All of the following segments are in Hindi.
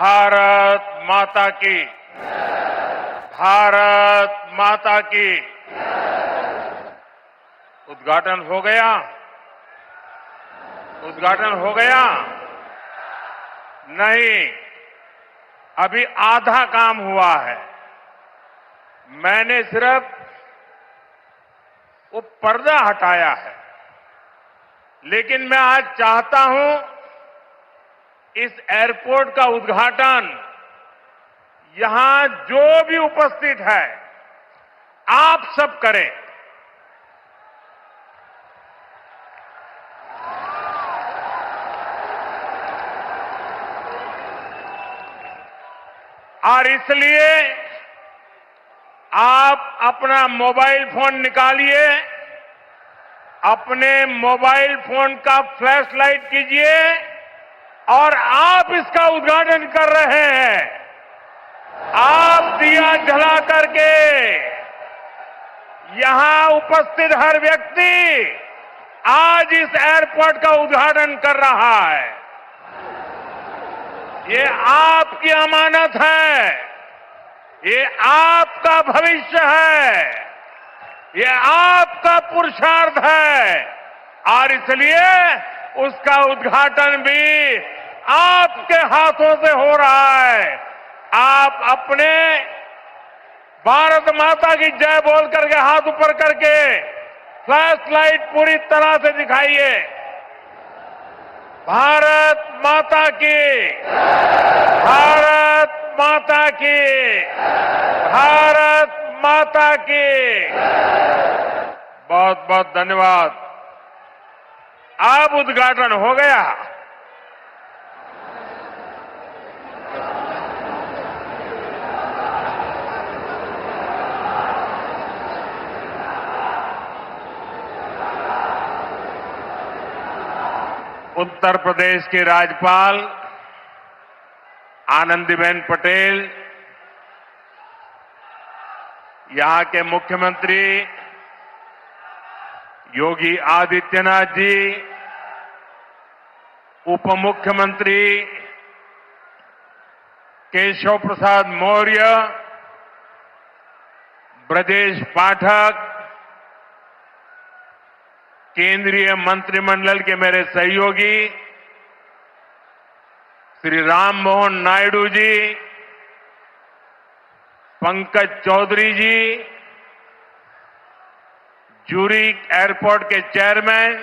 भारत माता की, भारत माता की। उद्घाटन हो गया, उद्घाटन हो गया। नहीं, अभी आधा काम हुआ है। मैंने सिर्फ वो पर्दा हटाया है, लेकिन मैं आज चाहता हूं इस एयरपोर्ट का उद्घाटन यहां जो भी उपस्थित है आप सब करें। और इसलिए आप अपना मोबाइल फोन निकालिए, अपने मोबाइल फोन का फ्लैश लाइट कीजिए और आप इसका उद्घाटन कर रहे हैं। आप दिया जला करके यहां उपस्थित हर व्यक्ति आज इस एयरपोर्ट का उद्घाटन कर रहा है। ये आपकी अमानत है, ये आपका भविष्य है, ये आपका पुरुषार्थ है और इसलिए उसका उद्घाटन भी आपके हाथों से हो रहा है। आप अपने भारत माता की जय बोल करके हाथ ऊपर करके फ्लैश लाइट पूरी तरह से दिखाइए। भारत माता की, भारत माता की, भारत माता की। बहुत बहुत धन्यवाद। अब उद्घाटन हो गया। उत्तर प्रदेश के राज्यपाल आनंदीबेन पटेल, यहां के मुख्यमंत्री योगी आदित्यनाथ जी, उप मुख्यमंत्री केशव प्रसाद मौर्य, ब्रजेश पाठक, केंद्रीय मंत्रिमंडल के मेरे सहयोगी श्री राम मोहन नायडू जी, पंकज चौधरी जी, ज्यूरिक एयरपोर्ट के चेयरमैन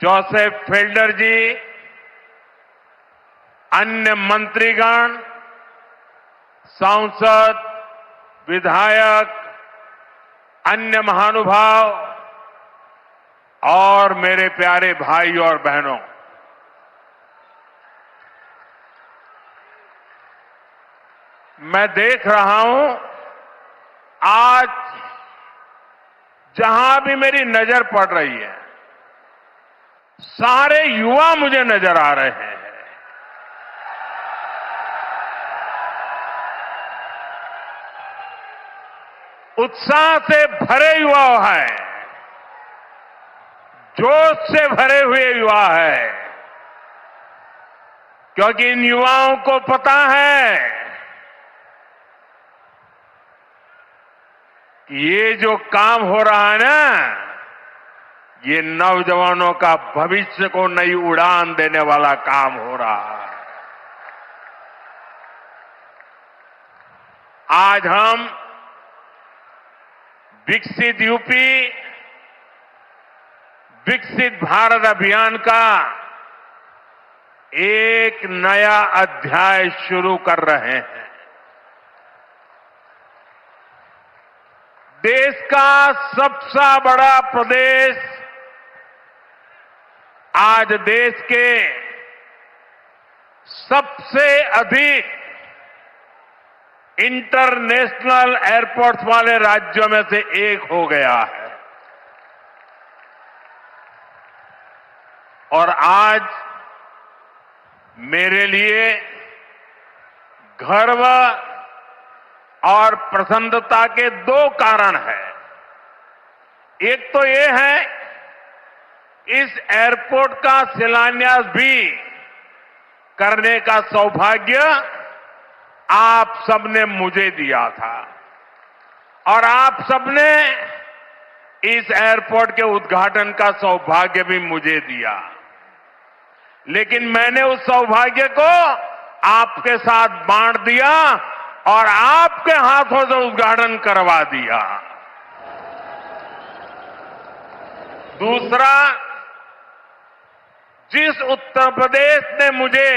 जोसेफ फेल्डर जी, अन्य मंत्रीगण, सांसद, विधायक, अन्य महानुभाव और मेरे प्यारे भाई और बहनों, मैं देख रहा हूं आज जहां भी मेरी नजर पड़ रही है सारे युवा मुझे नजर आ रहे हैं। उत्साह से भरे युवा हैं, जोश से भरे हुए युवा है, क्योंकि इन युवाओं को पता है कि ये जो काम हो रहा है ना, ये नौजवानों का भविष्य को नई उड़ान देने वाला काम हो रहा है। आज हम विकसित यूपी, विकसित भारत अभियान का एक नया अध्याय शुरू कर रहे हैं। देश का सबसे बड़ा प्रदेश आज देश के सबसे अधिक इंटरनेशनल एयरपोर्ट्स वाले राज्यों में से एक हो गया है। और आज मेरे लिए गर्व और प्रसन्नता के दो कारण हैं। एक तो ये है इस एयरपोर्ट का शिलान्यास भी करने का सौभाग्य आप सबने मुझे दिया था और आप सबने इस एयरपोर्ट के उद्घाटन का सौभाग्य भी मुझे दिया। लेकिन मैंने उस सौभाग्य को आपके साथ बांट दिया और आपके हाथों से उद्घाटन करवा दिया। दूसरा, जिस उत्तर प्रदेश ने मुझे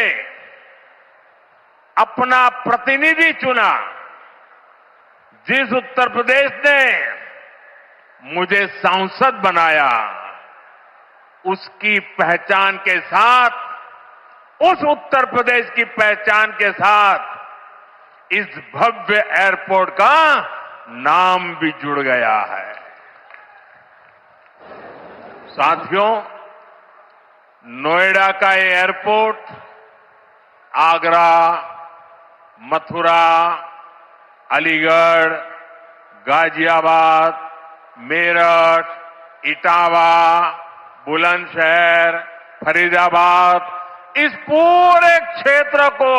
अपना प्रतिनिधि चुना, जिस उत्तर प्रदेश ने मुझे सांसद बनाया, उसकी पहचान के साथ, उस उत्तर प्रदेश की पहचान के साथ इस भव्य एयरपोर्ट का नाम भी जुड़ गया है। साथियों, नोएडा का ये एयरपोर्ट आगरा, मथुरा, अलीगढ़, गाजियाबाद, मेरठ, इटावा, बुलंदशहर, फरीदाबाद, इस पूरे क्षेत्र को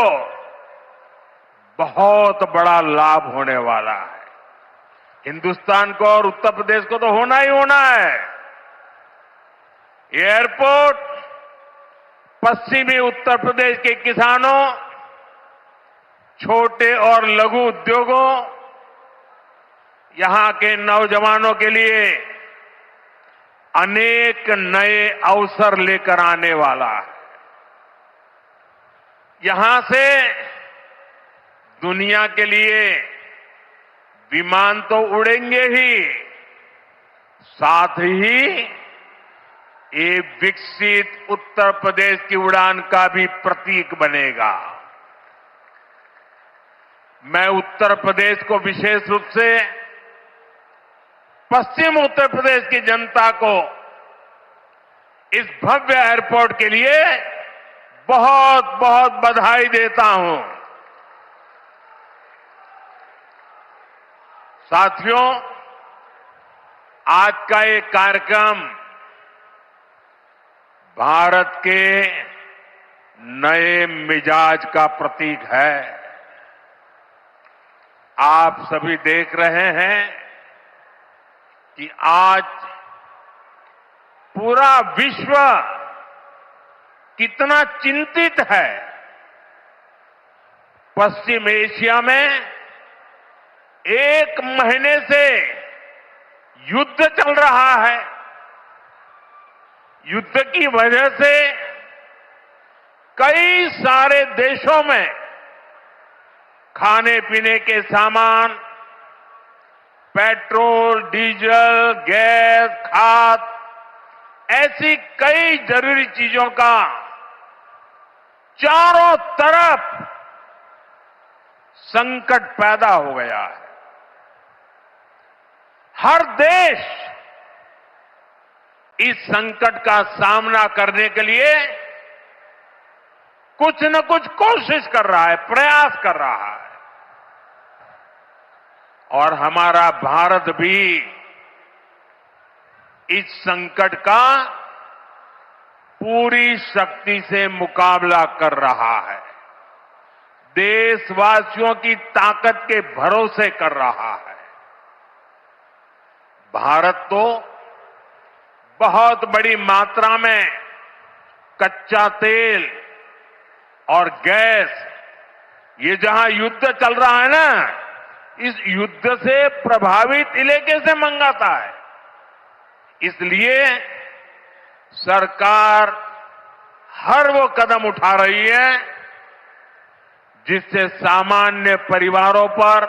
बहुत बड़ा लाभ होने वाला है। हिंदुस्तान को और उत्तर प्रदेश को तो होना ही होना है। ये एयरपोर्ट पश्चिमी उत्तर प्रदेश के किसानों, छोटे और लघु उद्योगों, यहां के नौजवानों के लिए अनेक नए अवसर लेकर आने वाला है। यहां से दुनिया के लिए विमान तो उड़ेंगे ही, साथ ही ये विकसित उत्तर प्रदेश की उड़ान का भी प्रतीक बनेगा। मैं उत्तर प्रदेश को विशेष रूप से पश्चिम उत्तर प्रदेश की जनता को इस भव्य एयरपोर्ट के लिए बहुत बहुत बधाई देता हूं। साथियों, आज का ये कार्यक्रम भारत के नए मिजाज का प्रतीक है। आप सभी देख रहे हैं कि आज पूरा विश्व कितना चिंतित है। पश्चिम एशिया में 1 महीने से युद्ध चल रहा है। युद्ध की वजह से कई सारे देशों में खाने पीने के सामान, पेट्रोल, डीजल, गैस, खाद, ऐसी कई जरूरी चीजों का चारों तरफ संकट पैदा हो गया है। हर देश इस संकट का सामना करने के लिए कुछ न कुछ कोशिश कर रहा है, प्रयास कर रहा है। और हमारा भारत भी इस संकट का पूरी शक्ति से मुकाबला कर रहा है, देशवासियों की ताकत के भरोसे कर रहा है। भारत तो बहुत बड़ी मात्रा में कच्चा तेल और गैस, ये जहां युद्ध चल रहा है ना, इस युद्ध से प्रभावित इलाके से मंगाता है। इसलिए सरकार हर वो कदम उठा रही है जिससे सामान्य परिवारों पर,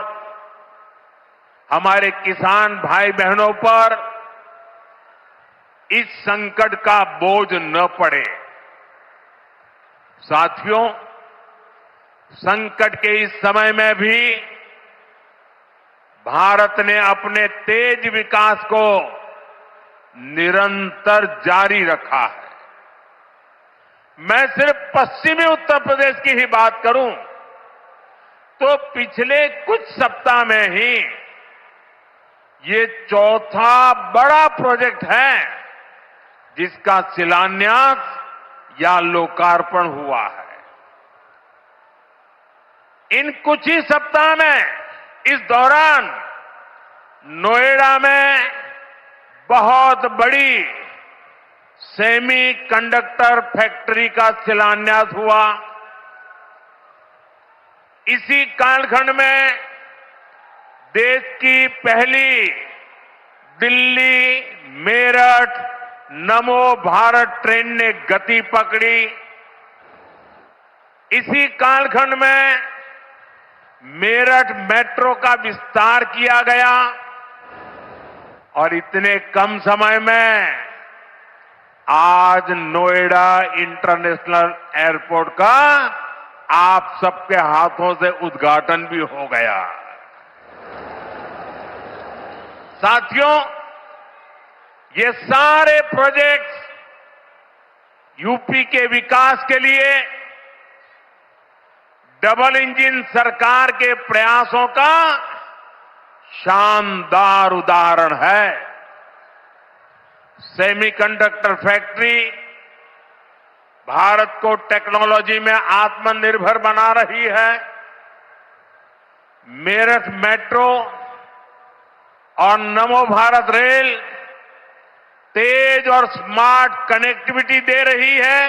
हमारे किसान भाई बहनों पर इस संकट का बोझ न पड़े। साथियों, संकट के इस समय में भी भारत ने अपने तेज विकास को निरंतर जारी रखा है। मैं सिर्फ पश्चिमी उत्तर प्रदेश की ही बात करूं तो पिछले कुछ सप्ताह में ही ये चौथा बड़ा प्रोजेक्ट है जिसका शिलान्यास या लोकार्पण हुआ है। इन कुछ ही सप्ताह में इस दौरान नोएडा में बहुत बड़ी सेमीकंडक्टर फैक्ट्री का शिलान्यास हुआ। इसी कालखंड में देश की पहली दिल्ली मेरठ नमो भारत ट्रेन ने गति पकड़ी। इसी कालखंड में मेरठ मेट्रो का विस्तार किया गया और इतने कम समय में आज नोएडा इंटरनेशनल एयरपोर्ट का आप सबके हाथों से उद्घाटन भी हो गया। साथियों, ये सारे प्रोजेक्ट्स यूपी के विकास के लिए डबल इंजन सरकार के प्रयासों का शानदार उदाहरण है। सेमीकंडक्टर फैक्ट्री भारत को टेक्नोलॉजी में आत्मनिर्भर बना रही है। मेरठ मेट्रो और नमो भारत रेल तेज और स्मार्ट कनेक्टिविटी दे रही है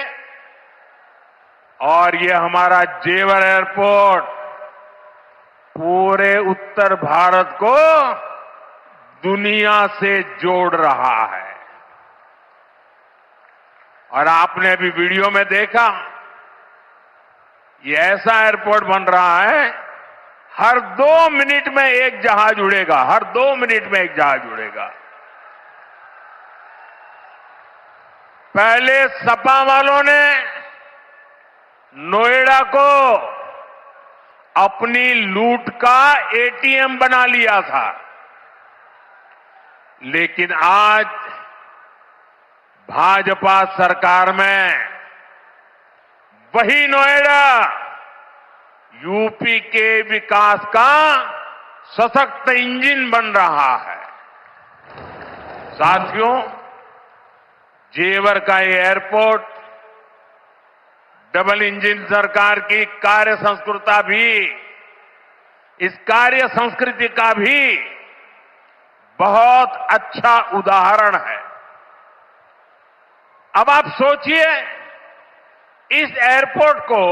और ये हमारा जेवर एयरपोर्ट पूरे उत्तर भारत को दुनिया से जोड़ रहा है। और आपने अभी वीडियो में देखा, ये ऐसा एयरपोर्ट बन रहा है, हर 2 मिनट में एक जहाज उड़ेगा, हर 2 मिनट में एक जहाज उड़ेगा। पहले सपा वालों ने नोएडा को अपनी लूट का एटीएम बना लिया था, लेकिन आज भाजपा सरकार में वही नोएडा यूपी के विकास का सशक्त इंजन बन रहा है। साथियों, जेवर का ये एयरपोर्ट डबल इंजन सरकार की कार्य संस्कृति का भी बहुत अच्छा उदाहरण है। अब आप सोचिए, इस एयरपोर्ट को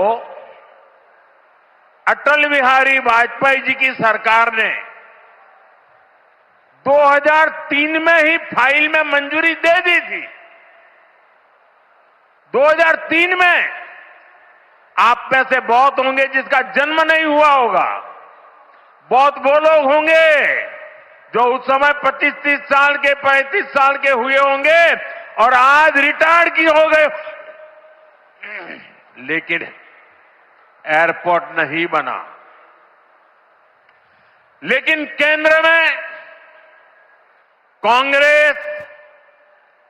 अटल बिहारी वाजपेयी जी की सरकार ने 2003 में ही फाइल में मंजूरी दे दी थी। 2003 में आप में से बहुत होंगे जिसका जन्म नहीं हुआ होगा, बहुत वो लोग होंगे जो उस समय 25-30 साल के 35 साल के हुए होंगे और आज रिटायर्ड की हो गए, लेकिन एयरपोर्ट नहीं बना। लेकिन केंद्र में कांग्रेस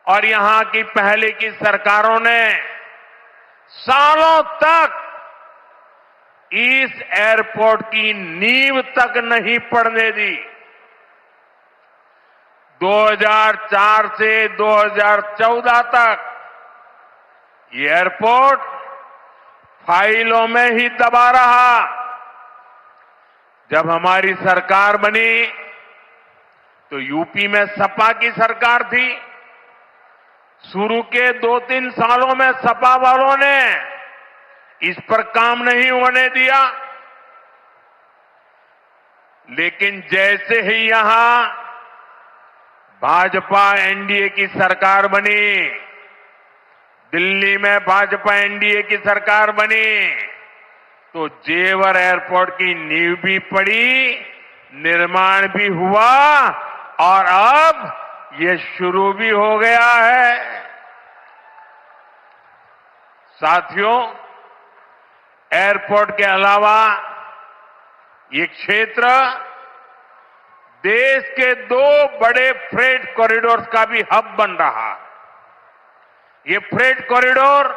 और यहां की पहले की सरकारों ने सालों तक इस एयरपोर्ट की नींव तक नहीं पड़ने दी। 2004 से 2014 तक ये एयरपोर्ट फाइलों में ही दबा रहा। जब हमारी सरकार बनी तो यूपी में सपा की सरकार थी। शुरू के 2-3 सालों में सपा वालों ने इस पर काम नहीं होने दिया, लेकिन जैसे ही यहां भाजपा एनडीए की सरकार बनी, दिल्ली में भाजपा एनडीए की सरकार बनी, तो जेवर एयरपोर्ट की नींव भी पड़ी, निर्माण भी हुआ और अब ये शुरू भी हो गया है। साथियों, एयरपोर्ट के अलावा ये क्षेत्र देश के 2 बड़े फ्रेट कॉरिडोर का भी हब बन रहा है। ये फ्रेट कॉरिडोर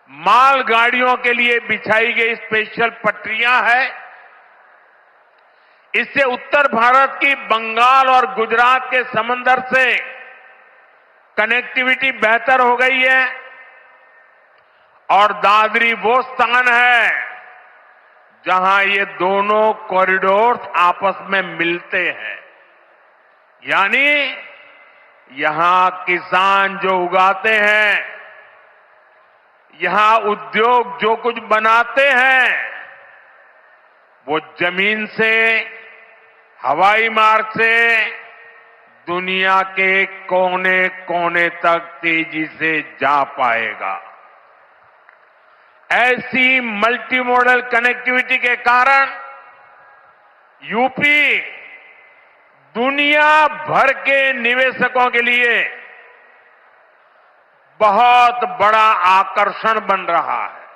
मालगाड़ियों के लिए बिछाई गई स्पेशल पटरियां हैं। इससे उत्तर भारत की बंगाल और गुजरात के समंदर से कनेक्टिविटी बेहतर हो गई है और दादरी वो स्थान है जहां ये दोनों कॉरिडोर्स आपस में मिलते हैं, यानी यहां किसान जो उगाते हैं, यहां उद्योग जो कुछ बनाते हैं, वो जमीन से, हवाई मार्ग से दुनिया के कोने कोने तक तेजी से जा पाएगा। ऐसी मल्टी मॉडल कनेक्टिविटी के कारण यूपी दुनिया भर के निवेशकों के लिए बहुत बड़ा आकर्षण बन रहा है।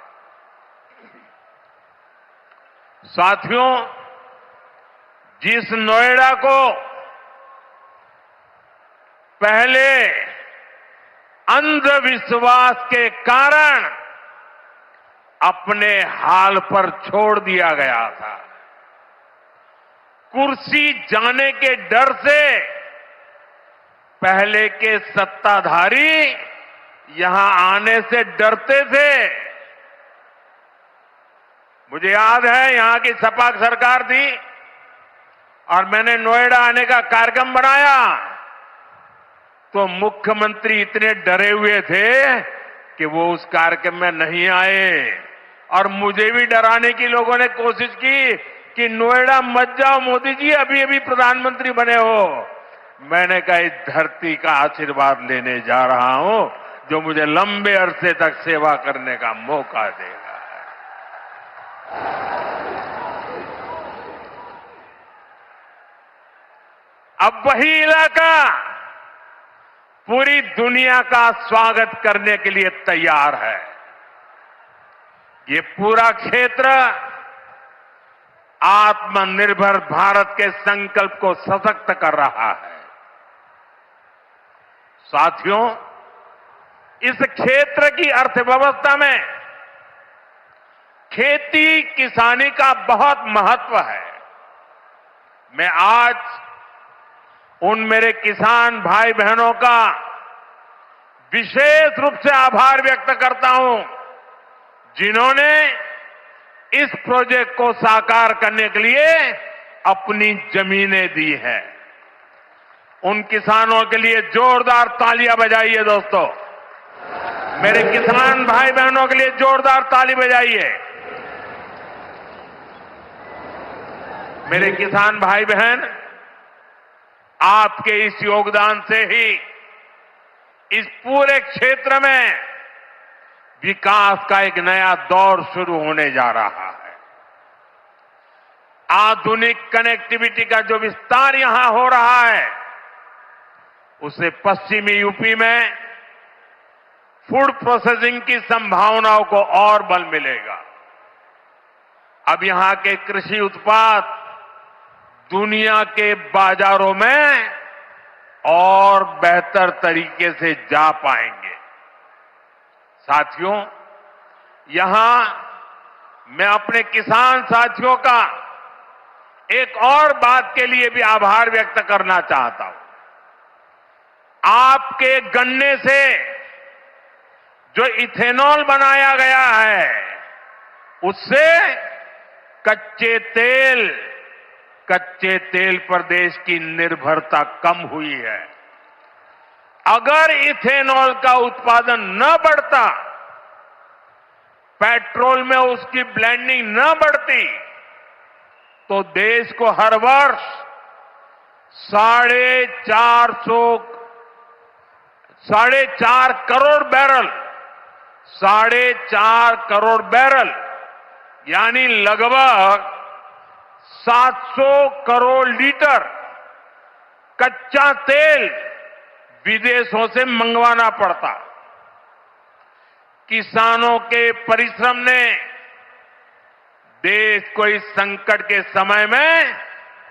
साथियों, जिस नोएडा को पहले अंधविश्वास के कारण अपने हाल पर छोड़ दिया गया था, कुर्सी जाने के डर से पहले के सत्ताधारी यहां आने से डरते थे। मुझे याद है यहां की सपा सरकार थी और मैंने नोएडा आने का कार्यक्रम बनाया, तो मुख्यमंत्री इतने डरे हुए थे कि वो उस कार्यक्रम में नहीं आए और मुझे भी डराने की लोगों ने कोशिश की कि नोएडा मत जाओ मोदी जी, अभी अभी प्रधानमंत्री बने हो। मैंने कहा इस धरती का आशीर्वाद लेने जा रहा हूं जो मुझे लंबे अरसे तक सेवा करने का मौका देगा। अब वही इलाका पूरी दुनिया का स्वागत करने के लिए तैयार है। ये पूरा क्षेत्र आत्मनिर्भर भारत के संकल्प को सशक्त कर रहा है। साथियों, इस क्षेत्र की अर्थव्यवस्था में खेती किसानी का बहुत महत्व है। मैं आज उन मेरे किसान भाई बहनों का विशेष रूप से आभार व्यक्त करता हूं जिन्होंने इस प्रोजेक्ट को साकार करने के लिए अपनी जमीनें दी हैं। उन किसानों के लिए जोरदार तालियां बजाइए दोस्तों। मेरे किसान भाई बहनों के लिए जोरदार ताली बजाइए। मेरे किसान भाई बहन, आपके इस योगदान से ही इस पूरे क्षेत्र में विकास का एक नया दौर शुरू होने जा रहा है। आधुनिक कनेक्टिविटी का जो विस्तार यहां हो रहा है, उससे पश्चिमी यूपी में फूड प्रोसेसिंग की संभावनाओं को और बल मिलेगा। अब यहां के कृषि उत्पाद दुनिया के बाजारों में और बेहतर तरीके से जा पाएंगे। साथियों, यहां मैं अपने किसान साथियों का एक और बात के लिए भी आभार व्यक्त करना चाहता हूं। आपके गन्ने से जो इथेनॉल बनाया गया है, उससे कच्चे तेल पर देश की निर्भरता कम हुई है। अगर इथेनॉल का उत्पादन न बढ़ता, पेट्रोल में उसकी ब्लेंडिंग न बढ़ती, तो देश को हर वर्ष 4.5 करोड़ बैरल 4.5 करोड़ बैरल यानी लगभग 700 करोड़ लीटर कच्चा तेल विदेशों से मंगवाना पड़ता। किसानों के परिश्रम ने देश को इस संकट के समय में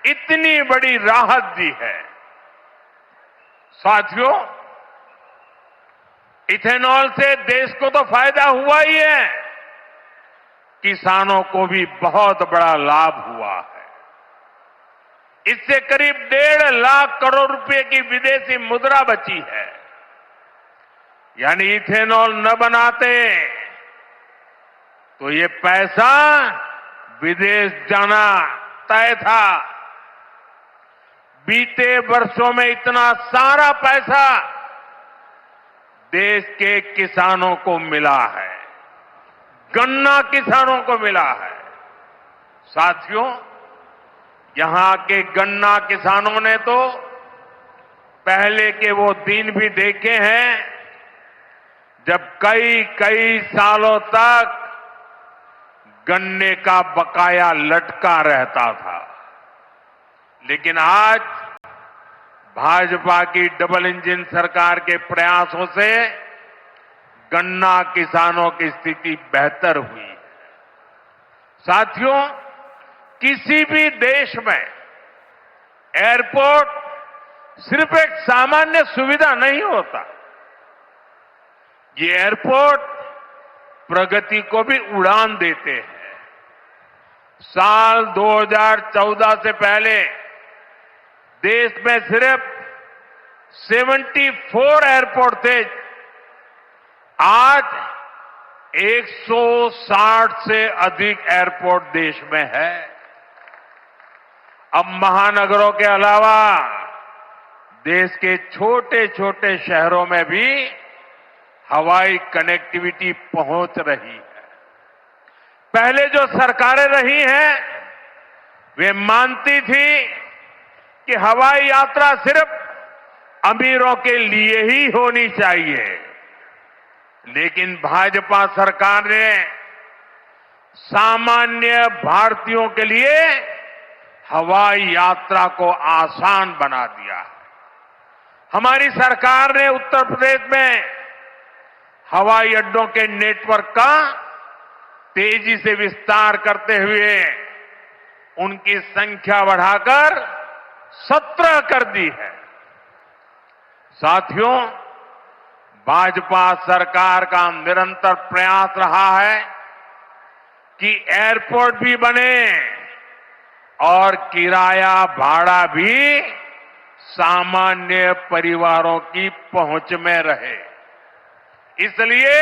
इतनी बड़ी राहत दी है। साथियों, इथेनॉल से देश को तो फायदा हुआ ही है, किसानों को भी बहुत बड़ा लाभ हुआ है। इससे करीब 1.5 लाख करोड़ रुपए की विदेशी मुद्रा बची है। यानी इथेनॉल न बनाते तो ये पैसा विदेश जाना तय था। बीते वर्षों में इतना सारा पैसा देश के किसानों को मिला है, गन्ना किसानों को मिला है। साथियों, यहां के गन्ना किसानों ने तो पहले के वो दिन भी देखे हैं जब कई कई सालों तक गन्ने का बकाया लटका रहता था। लेकिन आज भाजपा की डबल इंजन सरकार के प्रयासों से गन्ना किसानों की स्थिति बेहतर हुई है। साथियों, किसी भी देश में एयरपोर्ट सिर्फ एक सामान्य सुविधा नहीं होता। ये एयरपोर्ट प्रगति को भी उड़ान देते हैं। साल 2014 से पहले देश में सिर्फ 74 एयरपोर्ट थे। आज 160 से अधिक एयरपोर्ट देश में है। अब महानगरों के अलावा देश के छोटे छोटे शहरों में भी हवाई कनेक्टिविटी पहुंच रही है। पहले जो सरकारें रही हैं, वे मानती थी कि हवाई यात्रा सिर्फ अमीरों के लिए ही होनी चाहिए। लेकिन भाजपा सरकार ने सामान्य भारतीयों के लिए हवाई यात्रा को आसान बना दिया है। हमारी सरकार ने उत्तर प्रदेश में हवाई अड्डों के नेटवर्क का तेजी से विस्तार करते हुए उनकी संख्या बढ़ाकर 17 कर दी है। साथियों, भाजपा सरकार का निरंतर प्रयास रहा है कि एयरपोर्ट भी बने और किराया भाड़ा भी सामान्य परिवारों की पहुंच में रहे। इसलिए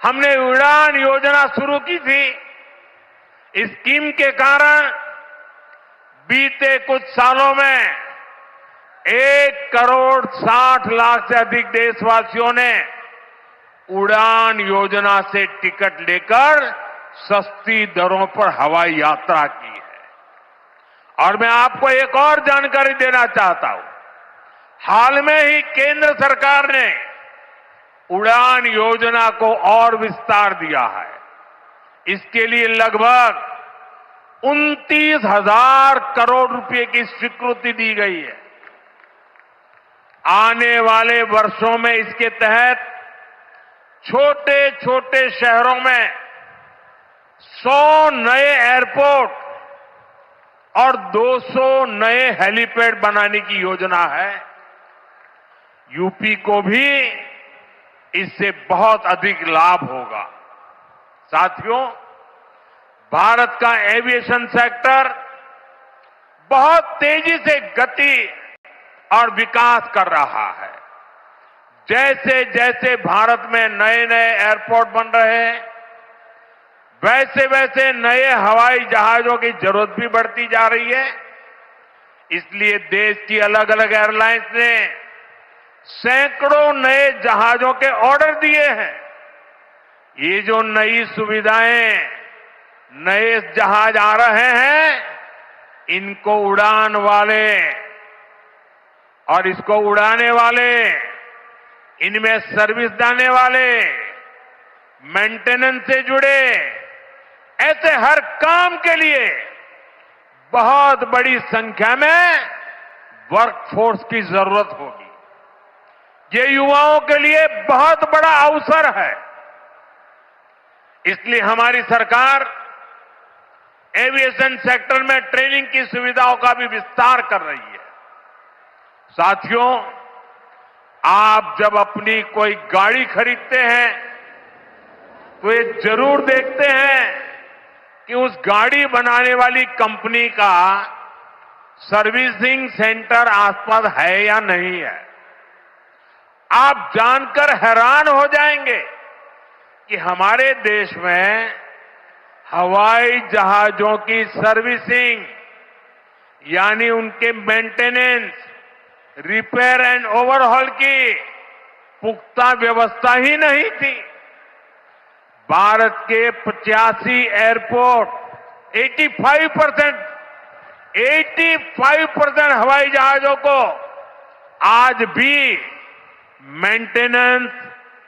हमने उड़ान योजना शुरू की थी। इस स्कीम के कारण बीते कुछ सालों में 1,60,00,000 से अधिक देशवासियों ने उड़ान योजना से टिकट लेकर सस्ती दरों पर हवाई यात्रा की है। और मैं आपको एक और जानकारी देना चाहता हूं। हाल में ही केंद्र सरकार ने उड़ान योजना को और विस्तार दिया है। इसके लिए लगभग 29,000 करोड़ रुपए की स्वीकृति दी गई है। आने वाले वर्षों में इसके तहत छोटे छोटे शहरों में 100 नए एयरपोर्ट और 200 नए हेलीपैड बनाने की योजना है। यूपी को भी इससे बहुत अधिक लाभ होगा। साथियों, भारत का एविएशन सेक्टर बहुत तेजी से गति और विकास कर रहा है। जैसे जैसे भारत में नए नए एयरपोर्ट बन रहे हैं, वैसे वैसे नए हवाई जहाजों की जरूरत भी बढ़ती जा रही है। इसलिए देश की अलग अलग एयरलाइंस ने सैकड़ों नए जहाजों के ऑर्डर दिए हैं। ये जो नई सुविधाएं, नए जहाज आ रहे हैं, इनको उड़ान वाले और इसको उड़ाने वाले, इनमें सर्विस देने वाले, मेंटेनेंस से जुड़े, ऐसे हर काम के लिए बहुत बड़ी संख्या में वर्कफोर्स की जरूरत होगी। ये युवाओं के लिए बहुत बड़ा अवसर है। इसलिए हमारी सरकार एविएशन सेक्टर में ट्रेनिंग की सुविधाओं का भी विस्तार कर रही है। साथियों, आप जब अपनी कोई गाड़ी खरीदते हैं तो ये जरूर देखते हैं कि उस गाड़ी बनाने वाली कंपनी का सर्विसिंग सेंटर आसपास है या नहीं है। आप जानकर हैरान हो जाएंगे कि हमारे देश में हवाई जहाजों की सर्विसिंग यानी उनके मेंटेनेंस, रिपेयर एंड ओवरहॉल की पुख्ता व्यवस्था ही नहीं थी। भारत के 85 एयरपोर्ट 85% हवाई जहाजों को आज भी मेंटेनेंस,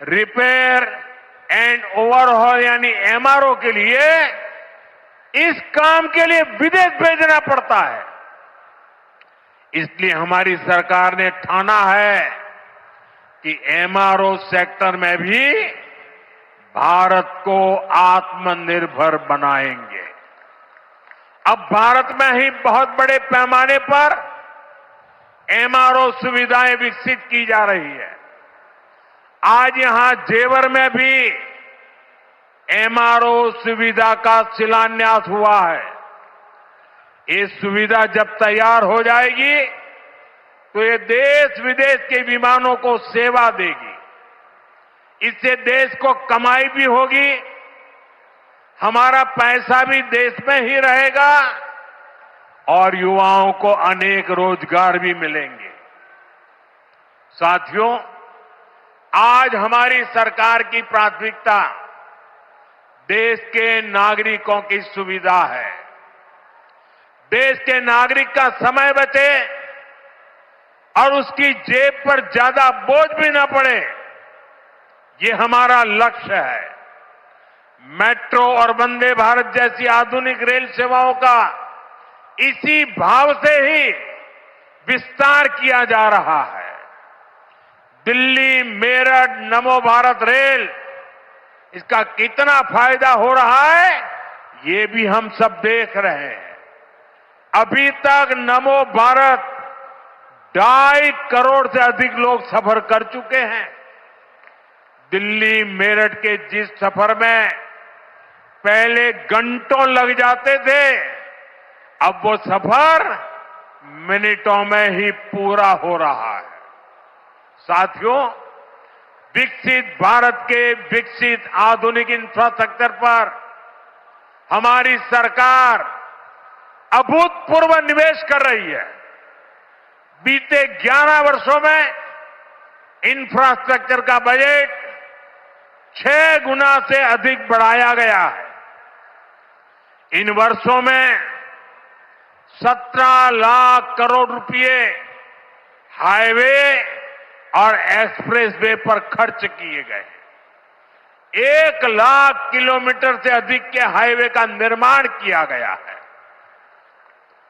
रिपेयर एंड ओवरहॉल यानी एमआरओ के लिए इस काम के लिए विदेश भेजना पड़ता है। इसलिए हमारी सरकार ने ठाना है कि एमआरओ सेक्टर में भी भारत को आत्मनिर्भर बनाएंगे। अब भारत में ही बहुत बड़े पैमाने पर एमआरओ सुविधाएं विकसित की जा रही है। आज यहां जेवर में भी एमआरओ सुविधा का शिलान्यास हुआ है। ये सुविधा जब तैयार हो जाएगी तो ये देश विदेश के विमानों को सेवा देगी। इससे देश को कमाई भी होगी, हमारा पैसा भी देश में ही रहेगा और युवाओं को अनेक रोजगार भी मिलेंगे। साथियों, आज हमारी सरकार की प्राथमिकता देश के नागरिकों की सुविधा है। देश के नागरिक का समय बचे और उसकी जेब पर ज्यादा बोझ भी न पड़े, ये हमारा लक्ष्य है। मेट्रो और वंदे भारत जैसी आधुनिक रेल सेवाओं का इसी भाव से ही विस्तार किया जा रहा है। दिल्ली मेरठ नमो भारत रेल, इसका कितना फायदा हो रहा है ये भी हम सब देख रहे हैं। अभी तक नमो भारत 2.5 करोड़ से अधिक लोग सफर कर चुके हैं। दिल्ली मेरठ के जिस सफर में पहले घंटों लग जाते थे, अब वो सफर मिनटों में ही पूरा हो रहा है। साथियों, विकसित भारत के विकसित आधुनिक इंफ्रास्ट्रक्चर पर हमारी सरकार अभूतपूर्व निवेश कर रही है। बीते 11 वर्षों में इंफ्रास्ट्रक्चर का बजट 6 गुना से अधिक बढ़ाया गया है। इन वर्षों में 17 लाख करोड़ रुपए हाईवे और एक्सप्रेसवे पर खर्च किए गए। 1 लाख किलोमीटर से अधिक के हाईवे का निर्माण किया गया है।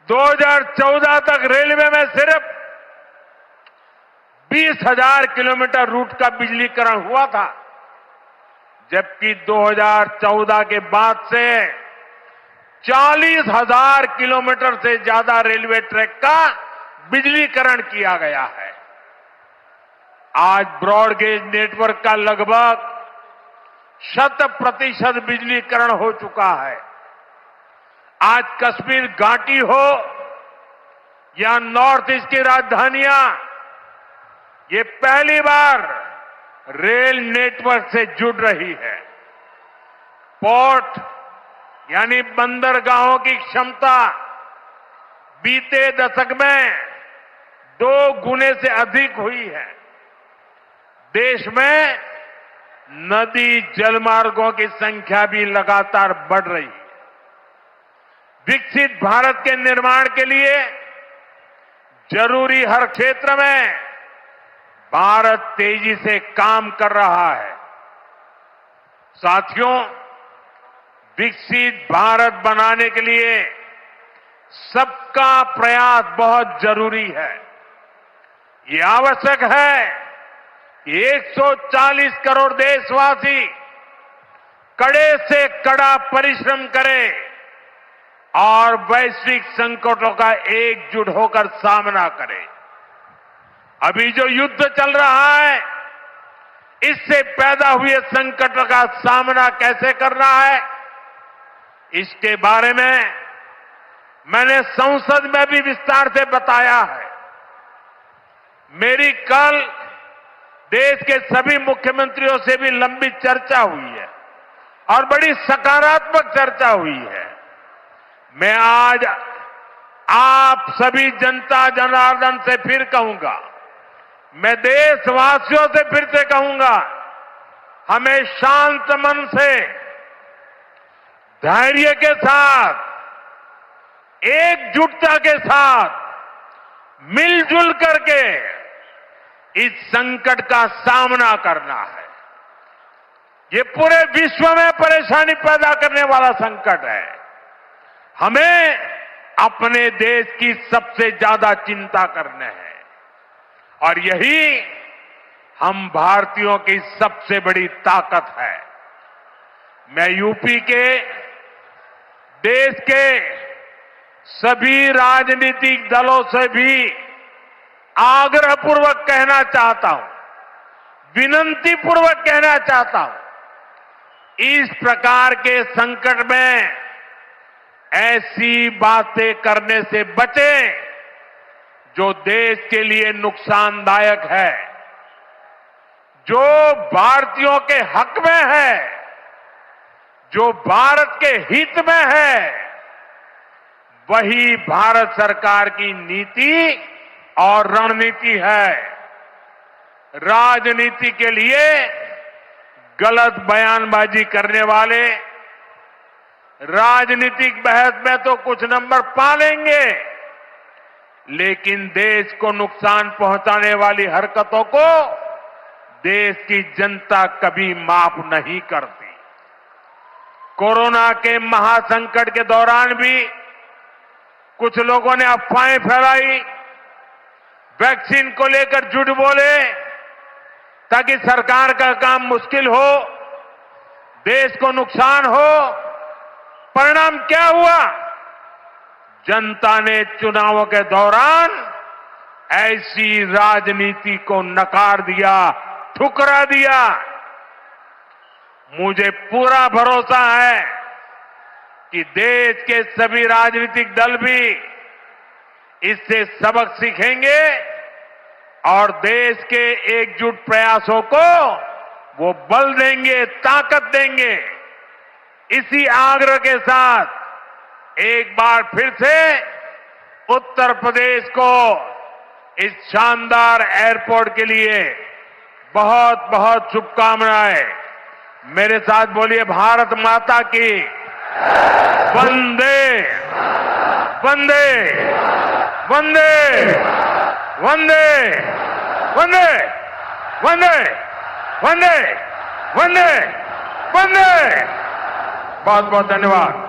2014 तक रेलवे में सिर्फ 20,000 किलोमीटर रूट का बिजलीकरण हुआ था, जबकि 2014 के बाद से 40,000 किलोमीटर से ज्यादा रेलवे ट्रैक का बिजलीकरण किया गया है। आज ब्रॉडगेज नेटवर्क का लगभग 100% बिजलीकरण हो चुका है। आज कश्मीर घाटी हो या नॉर्थ ईस्ट की राजधानियां, ये पहली बार रेल नेटवर्क से जुड़ रही है। पोर्ट यानी बंदरगाहों की क्षमता बीते दशक में 2 गुने से अधिक हुई है। देश में नदी जलमार्गों की संख्या भी लगातार बढ़ रही है। विकसित भारत के निर्माण के लिए जरूरी हर क्षेत्र में भारत तेजी से काम कर रहा है। साथियों, विकसित भारत बनाने के लिए सबका प्रयास बहुत जरूरी है। ये आवश्यक है कि 140 करोड़ देशवासी कड़े से कड़ा परिश्रम करें और वैश्विक संकटों का एकजुट होकर सामना करें। अभी जो युद्ध चल रहा है, इससे पैदा हुए संकट का सामना कैसे करना है, इसके बारे में मैंने संसद में भी विस्तार से बताया है। मेरी कल देश के सभी मुख्यमंत्रियों से भी लंबी चर्चा हुई है और बड़ी सकारात्मक चर्चा हुई है। मैं आज आप सभी जनता जनार्दन से फिर कहूंगा, मैं देशवासियों से फिर से कहूंगा, हमें शांत मन से, धैर्य के साथ, एकजुटता के साथ, मिलजुल करके इस संकट का सामना करना है। ये पूरे विश्व में परेशानी पैदा करने वाला संकट है। हमें अपने देश की सबसे ज्यादा चिंता करने है और यही हम भारतीयों की सबसे बड़ी ताकत है। मैं यूपी के, देश के सभी राजनीतिक दलों से भी आग्रहपूर्वक कहना चाहता हूं, विनती पूर्वक कहना चाहता हूं, इस प्रकार के संकट में ऐसी बातें करने से बचें जो देश के लिए नुकसानदायक है, जो भारतीयों के हक में है, जो भारत के हित में है, वही भारत सरकार की नीति और रणनीति है। राजनीति के लिए गलत बयानबाजी करने वाले राजनीतिक बहस में तो कुछ नंबर पा लेंगे, लेकिन देश को नुकसान पहुंचाने वाली हरकतों को देश की जनता कभी माफ नहीं करती। कोरोना के महासंकट के दौरान भी कुछ लोगों ने अफवाहें फैलाई, वैक्सीन को लेकर झूठ बोले ताकि सरकार का काम मुश्किल हो, देश को नुकसान हो। परिणाम क्या हुआ? जनता ने चुनावों के दौरान ऐसी राजनीति को नकार दिया, ठुकरा दिया। मुझे पूरा भरोसा है कि देश के सभी राजनीतिक दल भी इससे सबक सीखेंगे और देश के एकजुट प्रयासों को वो बल देंगे, ताकत देंगे। इसी आग्रह के साथ एक बार फिर से उत्तर प्रदेश को इस शानदार एयरपोर्ट के लिए बहुत बहुत शुभकामनाएं। मेरे साथ बोलिए, भारत माता की वंदे वंदे वंदे वंदे वंदे वंदे वंदे वंदे वंदे। बहुत बहुत धन्यवाद।